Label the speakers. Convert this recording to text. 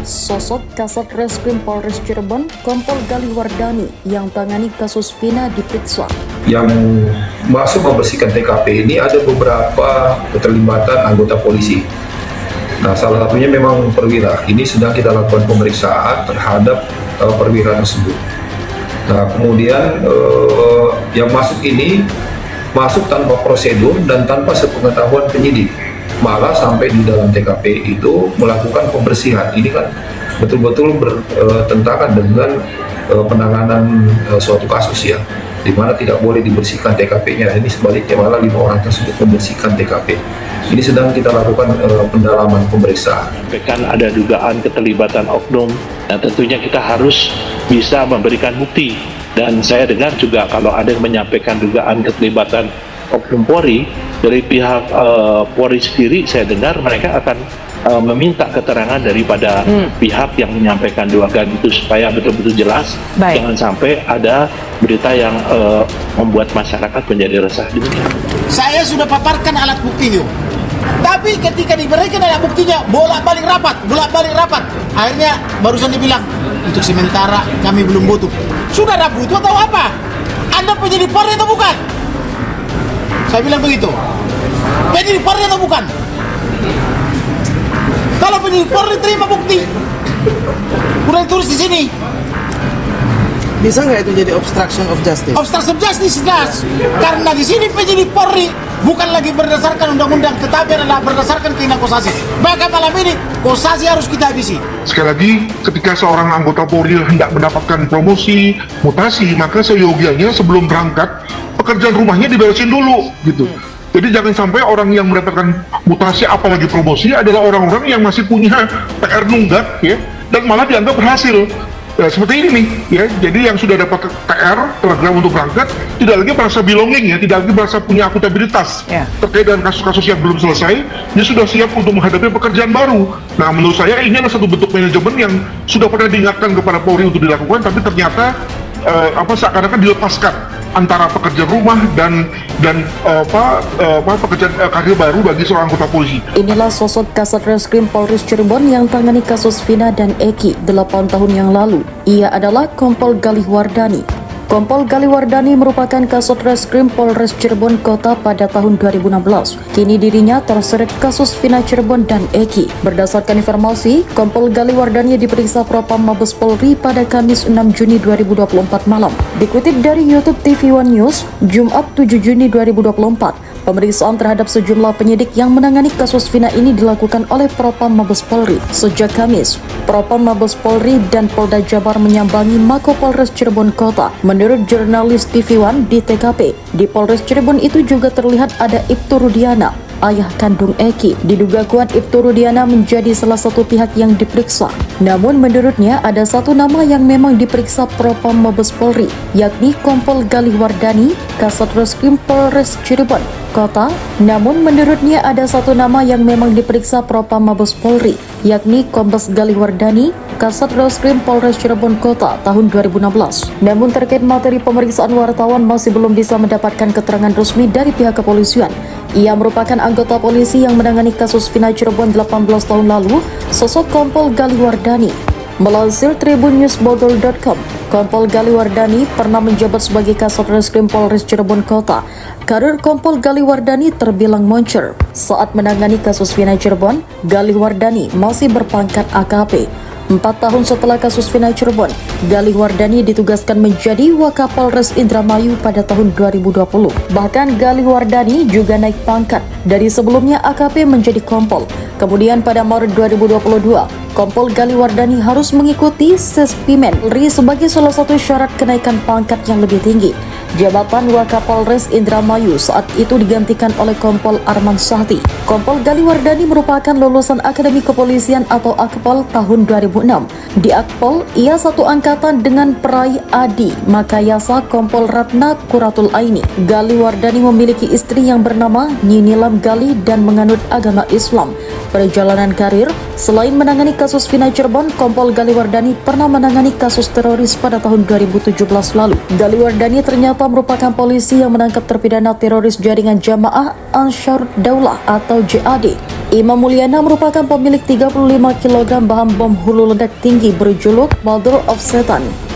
Speaker 1: Sosok Kasat Reskrim Polres Cirebon, Kompol Galih Wardani yang tangani kasus Vina diperiksa.
Speaker 2: Yang masuk membersihkan TKP ini ada beberapa keterlibatan anggota polisi. Nah, salah satunya memang perwira. Ini sedang kita lakukan pemeriksaan terhadap perwira tersebut. Nah, kemudian yang masuk ini masuk tanpa prosedur dan tanpa sepengetahuan penyidik. Malah sampai di dalam TKP itu melakukan pembersihan. Ini kan betul-betul bertentangan dengan penanganan suatu kasus ya, di mana tidak boleh dibersihkan TKP-nya. Ini sebaliknya malah 5 orang tersebut membersihkan TKP. Ini sedang kita lakukan pendalaman pemeriksaan.
Speaker 3: Kan ada dugaan keterlibatan oknum. Nah, tentunya kita harus bisa memberikan bukti. Dan saya dengar juga kalau ada yang menyampaikan dugaan keterlibatan oknum Polri, dari pihak Polri sendiri saya dengar mereka akan meminta keterangan daripada pihak yang menyampaikan dugaan itu supaya betul-betul jelas.
Speaker 4: Baik.
Speaker 3: Jangan sampai ada berita yang membuat masyarakat menjadi resah. Demikian.
Speaker 5: Saya sudah paparkan alat buktinya, tapi ketika diberikan alat buktinya bolak-balik rapat. Akhirnya barusan dibilang untuk sementara kami belum butuh. Sudah ada butuh atau apa? Anda penyidik Polri atau bukan? Saya bilang begitu. Penyidik Polri atau bukan? Kalau penyidik Polri terima bukti, udah ditulis di sini.
Speaker 6: Bisa nggak itu jadi obstruction of justice?
Speaker 5: Obstruction of justice jelas. Karena di sini penyidik Polri bukan lagi berdasarkan undang-undang, tetapi adalah berdasarkan keinginan kosasi. Maka malam ini kosasi harus kita habisi.
Speaker 7: Sekali lagi, ketika seorang anggota Polri hendak mendapatkan promosi, mutasi, maka seyogianya sebelum berangkat, pekerjaan rumahnya diberesin dulu, gitu. Jadi jangan sampai orang yang mendapatkan mutasi apalagi promosi adalah orang-orang yang masih punya PR nunggak, ya, dan malah dianggap berhasil. Ya, seperti ini nih, ya. Jadi yang sudah dapat PR, telegram untuk berangkat, tidak lagi merasa belonging, ya, tidak lagi merasa punya akuntabilitas terkait dengan kasus-kasus yang belum selesai, dia sudah siap untuk menghadapi pekerjaan baru. Nah, menurut saya ini adalah satu bentuk manajemen yang sudah pernah diingatkan kepada Polri untuk dilakukan, tapi ternyata seakan-akan dilepaskan antara pekerjaan rumah dan pekerjaan karir baru bagi seorang anggota polisi.
Speaker 1: Inilah sosok Kasat Reskrim Polres Cirebon yang tangani kasus Vina dan Eki 8 tahun yang lalu. Ia adalah Kompol Galih Wardani. Kompol Galih Wardani merupakan Kasat Reskrim Polres Cirebon Kota pada tahun 2016. Kini dirinya terseret kasus Vina Cirebon dan Eki. Berdasarkan informasi, Kompol Galih Wardani diperiksa Propam Mabes Polri pada Kamis 6 Juni 2024 malam. Dikutip dari YouTube TV One News, Jumat 7 Juni 2024, pemeriksaan terhadap sejumlah penyidik yang menangani kasus Vina ini dilakukan oleh Propam Mabes Polri. Sejak Kamis, Propam Mabes Polri dan Polda Jabar menyambangi Mako Polres Cirebon Kota. Menurut jurnalis TV One di TKP, di Polres Cirebon itu juga terlihat ada Ibtu Rudiana, ayah kandung Eki. Diduga kuat Ibtu Rudiana menjadi salah satu pihak yang diperiksa. Namun menurutnya ada satu nama yang memang diperiksa Propam Mabes Polri, yakni Kompol Galih Wardani, Kasat Reskrim Polres Cirebon Kota. Namun menurutnya ada satu nama yang memang diperiksa Propam Mabes Polri, yakni Kombes Galih Wardani, Kasat Reskrim Polres Cirebon Kota tahun 2016. Namun terkait materi pemeriksaan, wartawan masih belum bisa mendapatkan keterangan resmi dari pihak kepolisian. Ia merupakan anggota polisi yang menangani kasus Vina Cirebon 18 tahun lalu, sosok Kompol Galih Wardani. Melansir tribunnews.bogor.com, Kompol Galih Wardani pernah menjabat sebagai Kasat Reskrim Polres Cirebon Kota. Karir Kompol Galih Wardani terbilang moncer. Saat menangani kasus Vina Cirebon, Galih Wardani masih berpangkat AKP. 4 tahun setelah kasus Vina Cirebon, Galih Wardani ditugaskan menjadi Wakapolres Indramayu pada tahun 2020. Bahkan Galih Wardani juga naik pangkat dari sebelumnya AKP menjadi Kompol. Kemudian pada Maret 2022, Kompol Galih Wardani harus mengikuti Sespimen Polri sebagai salah satu syarat kenaikan pangkat yang lebih tinggi. Jabatan Wakapolres Indramayu saat itu digantikan oleh Kompol Arman Sahti. Kompol Galih Wardani merupakan lulusan Akademi Kepolisian atau Akpol tahun 2006. Di Akpol, ia satu angkatan dengan peraih Adi Makayasa Kompol Ratna Kuratul Aini. Galih Wardani memiliki istri yang bernama Ninilam Galih dan menganut agama Islam. Perjalanan karir, selain menangani kasus Vina Cirebon, Kompol Galih Wardani pernah menangani kasus teroris pada tahun 2017 lalu. Galih Wardani ternyata merupakan polisi yang menangkap terpidana teroris jaringan Jamaah Ansar Daulah atau JAD Imam Mulyana merupakan pemilik 35 kg bahan bom hulu ledak tinggi berjuluk Mother of Satan.